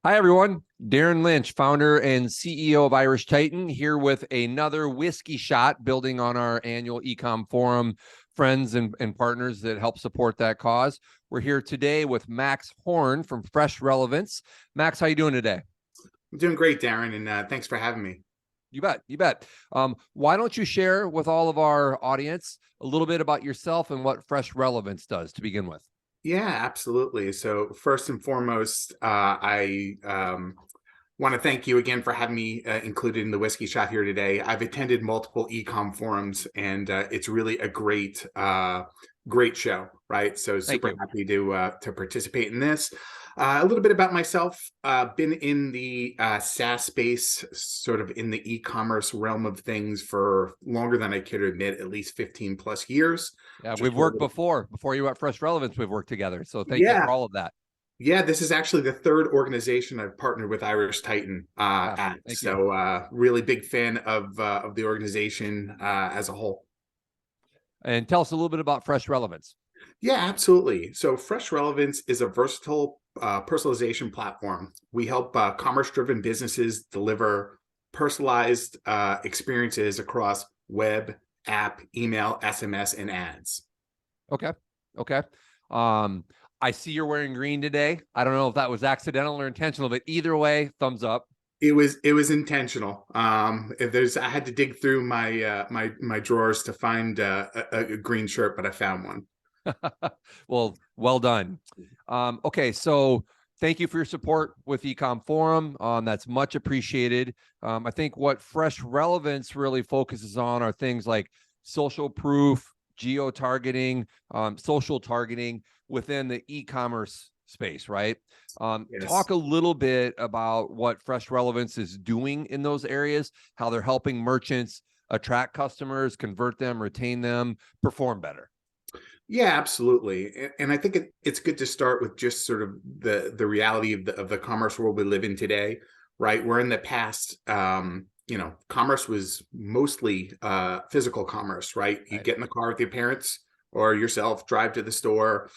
Hi, everyone. Darren Lynch, founder and CEO of Irish Titan, here with another whiskey shot, building on our annual Ecomm Forum friends and partners that help support that cause. We're here today with Max Horn from Fresh Relevance. Max, how you doing today? I'm doing great, Darren, and thanks for having me. You bet. You bet. Why don't you share with all of our audience a little bit about yourself and what Fresh Relevance does to begin with? Yeah, absolutely. So first and foremost, I want to thank you again for having me included in the whiskey shot here today. I've attended multiple ecom forums, and it's really a great show, right? So Thank super you. happy to participate in this. A little bit about myself. Been in the SaaS space, sort of in the e-commerce realm of things for longer than I care to admit, at least 15 plus years. Yeah, Just we've worked before you were at Fresh Relevance. We've worked together. So thank you for yeah, all of that. yeah, this is actually the third organization I've partnered with Irish Titan Yeah, at. thank you. So really big fan of the organization as a whole. And tell us a little bit about Fresh Relevance. Yeah, absolutely. So Fresh Relevance is a versatile personalization platform. We help commerce-driven businesses deliver personalized experiences across web, app, email, SMS, and ads. Okay. Okay. Um, I see you're wearing green today. I don't know if that was accidental or intentional, but either way, thumbs up. It was intentional. If there's I had to dig through my drawers to find a green shirt, but I found one. Well done. Okay, so thank you for your support with Ecom Forum. That's much appreciated. I think what Fresh Relevance really focuses on are things like social proof, geo-targeting, social targeting within the e-commerce space, right? Yes. Talk a little bit about what Fresh Relevance is doing in those areas, how they're helping merchants attract customers, convert them, retain them, perform better. Yeah, absolutely. And I think it's good to start with just sort of the reality of the commerce world we live in today, right? Where in the past, commerce was mostly physical commerce, right? You Right. get in the car with your parents or yourself, drive to the store,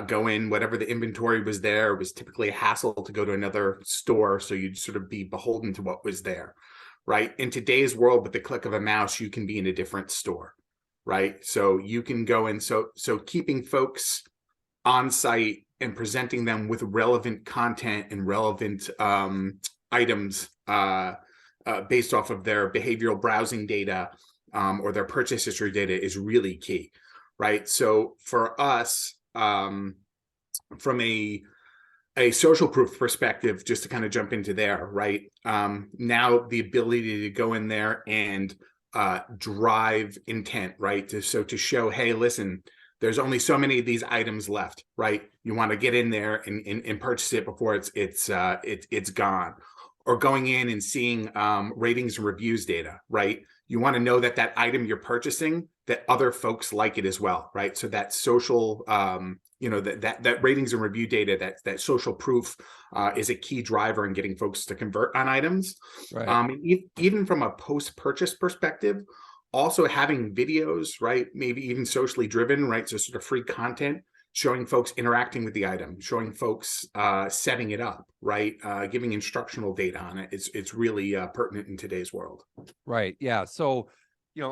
go in, whatever the inventory was there. It was typically a hassle to go to another store, so you'd sort of be beholden to what was there, right? In today's world, with the click of a mouse, you can be in a different store, right? So you can go in. So keeping folks on site and presenting them with relevant content and relevant items based off of their behavioral browsing data or their purchase history data is really key, right? So for us, from a social proof perspective, just to kind of jump into there, right? Now the ability to go in there and drive intent, right? To show, hey, listen, there's only so many of these items left, right? You want to get in there and purchase it before it's gone. Or going in and seeing ratings and reviews data, right? You want to know that that item you're purchasing, that other folks like it as well, right? So that social that ratings and review data, that social proof is a key driver in getting folks to convert on items. Right. Even from a post-purchase perspective, also having videos, right? Maybe even socially driven, right? So sort of free content showing folks interacting with the item, showing folks setting it up, right? Giving instructional data on it. It's really pertinent in today's world. Right. Yeah. So,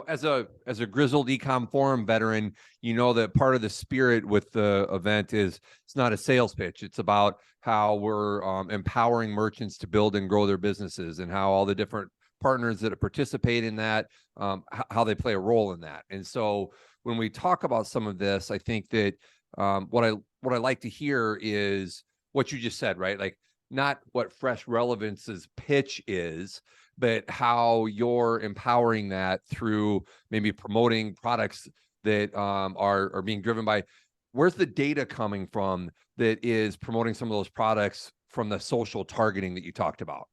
as a grizzled ecom forum veteran, you know that part of the spirit with the event is it's not a sales pitch. It's about how we're empowering merchants to build and grow their businesses, and how all the different partners that participate in that, how they play a role in that. And so, when we talk about some of this, I think that what I like to hear is what you just said, right? Like, not what Fresh Relevance's pitch is, but how you're empowering that through maybe promoting products that are being driven by. Where's the data coming from that is promoting some of those products from the social targeting that you talked about?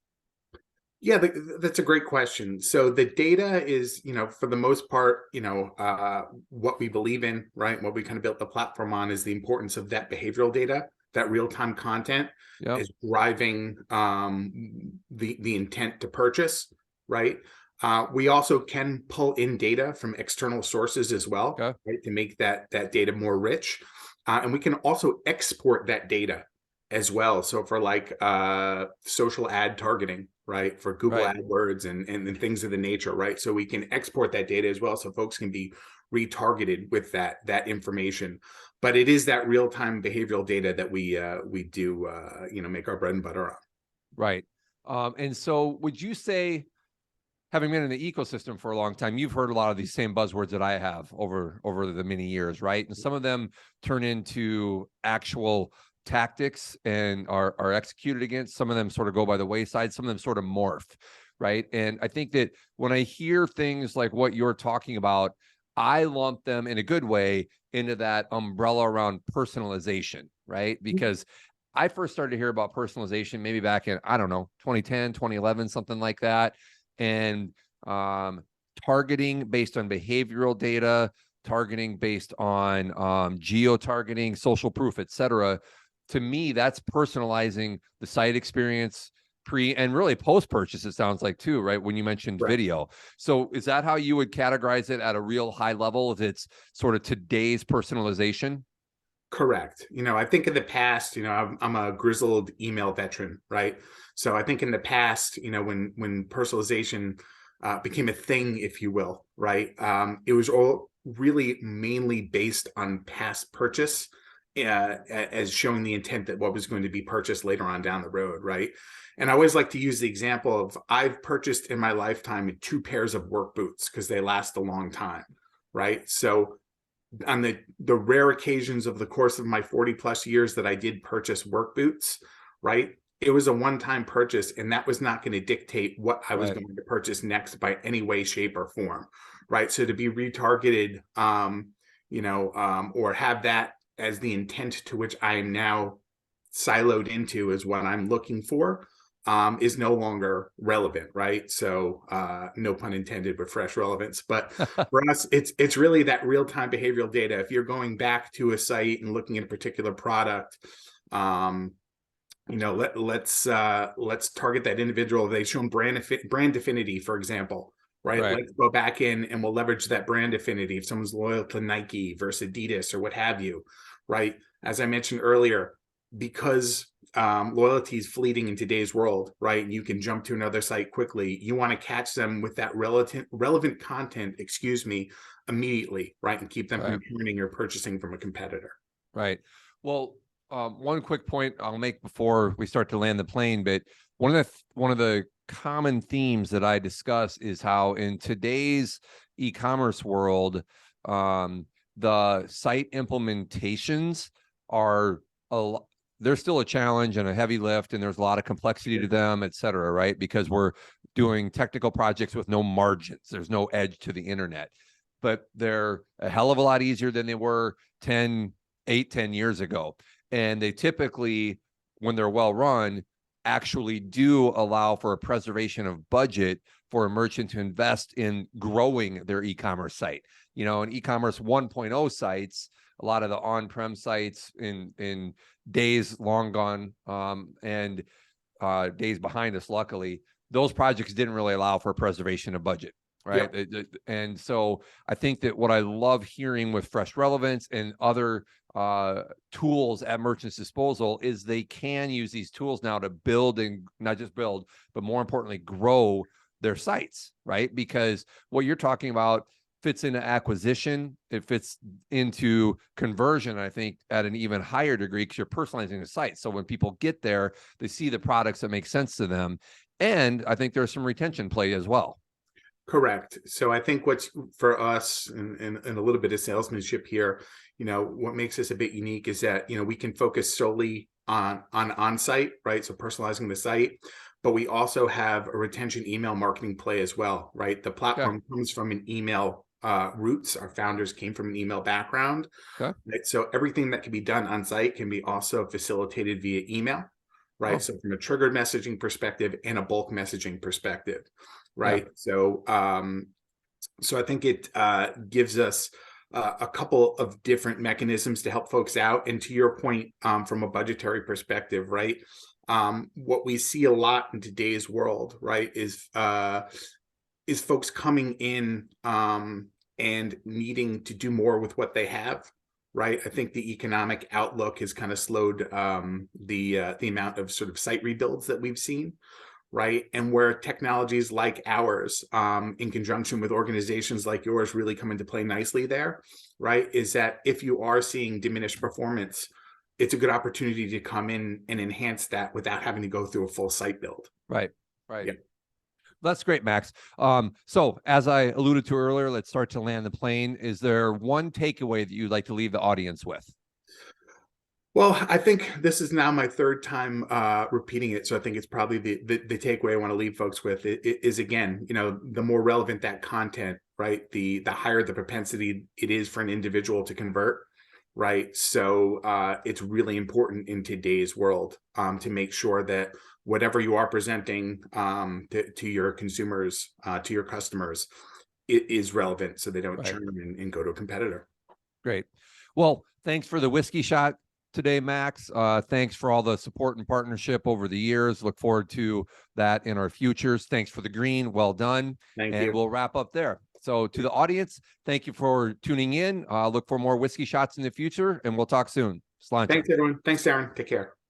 Yeah, that's a great question. So the data is, for the most part, what we believe in, right? What we kind of built the platform on is the importance of that behavioral data, that real-time content Yep. is driving the intent to purchase, right? We also can pull in data from external sources as well, Okay. right, to make that data more rich. And we can also export that data, as well. So for like social ad targeting, right? For Google Right. AdWords and things of the nature, right? So we can export that data as well, so folks can be retargeted with that information. But it is that real-time behavioral data that we do make our bread and butter on. Right. And so would you say, having been in the ecosystem for a long time, you've heard a lot of these same buzzwords that I have over the many years, right? And some of them turn into actual tactics and are executed against. Some of them sort of go by the wayside. Some of them sort of morph, right? And I think that when I hear things like what you're talking about, I lump them in a good way into that umbrella around personalization, right? Because I first started to hear about personalization maybe back in, I don't know, 2010, 2011, something like that. And targeting based on behavioral data, targeting based on geo-targeting, social proof, et cetera. To me, that's personalizing the site experience pre and really post-purchase, it sounds like too, right? When you mentioned Right. video. So is that how you would categorize it at a real high level, if it's sort of today's personalization? Correct. I think in the past, I'm a grizzled email veteran, right? So I think in the past, when personalization became a thing, if you will, right? It was all really mainly based on past purchase, as showing the intent that what was going to be purchased later on down the road, right? And I always like to use the example of I've purchased in my lifetime 2 pairs of work boots because they last a long time, right? So on the rare occasions of the course of my 40 plus years that I did purchase work boots, right? It was a one-time purchase, and that was not going to dictate what I was Right. going to purchase next by any way, shape, or form, right? So to be retargeted, or have that as the intent to which I am now siloed into is what I'm looking for, is no longer relevant, right? So no pun intended with fresh relevance. But for us, it's really that real-time behavioral data. If you're going back to a site and looking at a particular product, let's target that individual. They've shown brand affinity, for example, right? Right. Let's go back in and we'll leverage that brand affinity. If someone's loyal to Nike versus Adidas or what have you, right? As I mentioned earlier, because loyalty is fleeting in today's world, right? You can jump to another site quickly. You want to catch them with that relevant content, immediately, right? And keep them Right. from turning or purchasing from a competitor. Right. Well, one quick point I'll make before we start to land the plane, but one of the common themes that I discuss is how in today's e-commerce world, the site implementations are they're still a challenge and a heavy lift, and there's a lot of complexity to them, et cetera, right? Because we're doing technical projects with no margins. There's no edge to the internet, but they're a hell of a lot easier than they were 10 years ago. And they typically, when they're well run, actually do allow for a preservation of budget for a merchant to invest in growing their e-commerce site. In e-commerce 1.0 sites, a lot of the on-prem sites in days long gone, and days behind us, luckily, those projects didn't really allow for preservation of budget. Right. Yep. And so I think that what I love hearing with Fresh Relevance and other tools at merchants' disposal is they can use these tools now to build, and not just build, but more importantly, grow their sites, right? Because what you're talking about fits into acquisition, it fits into conversion, I think, at an even higher degree, because you're personalizing the site. So when people get there, they see the products that make sense to them. And I think there's some retention play as well. Correct. So I think what's for us and a little bit of salesmanship here, what makes us a bit unique is that, we can focus solely on site, right? So personalizing the site, but we also have a retention email marketing play as well, right? The platform comes from an email roots. Our founders came from an email background, Okay. right? So everything that can be done on site can be also facilitated via email, right? Oh, So from a triggered messaging perspective and a bulk messaging perspective, yeah. right? So I think it gives us a couple of different mechanisms to help folks out. And to your point, from a budgetary perspective, right? What we see a lot in today's world, right, is folks coming in and needing to do more with what they have, right? I think the economic outlook has kind of slowed the amount of sort of site rebuilds that we've seen, right? And where technologies like ours, in conjunction with organizations like yours, really come into play nicely there, right? Is that if you are seeing diminished performance, it's a good opportunity to come in and enhance that without having to go through a full site build. Right. Right. Yeah. That's great, Max. So as I alluded to earlier, let's start to land the plane. Is there one takeaway that you'd like to leave the audience with? Well, I think this is now my third time repeating it, so I think it's probably the takeaway I want to leave folks with is again, the more relevant that content, right? The higher the propensity it is for an individual to convert, right? So it's really important in today's world to make sure that whatever you are presenting to your consumers, to your customers, it is relevant, so they don't Right. churn and go to a competitor. Great. Well, thanks for the whiskey shot today, Max. Thanks for all the support and partnership over the years. Look forward to that in our futures. Thanks for the green. Well done. Thank And you. we'll wrap up there. So to the audience, thank you for tuning in. Look for more whiskey shots in the future, and we'll talk soon. Sláinte. Thanks, everyone. Thanks, Darren. Take care.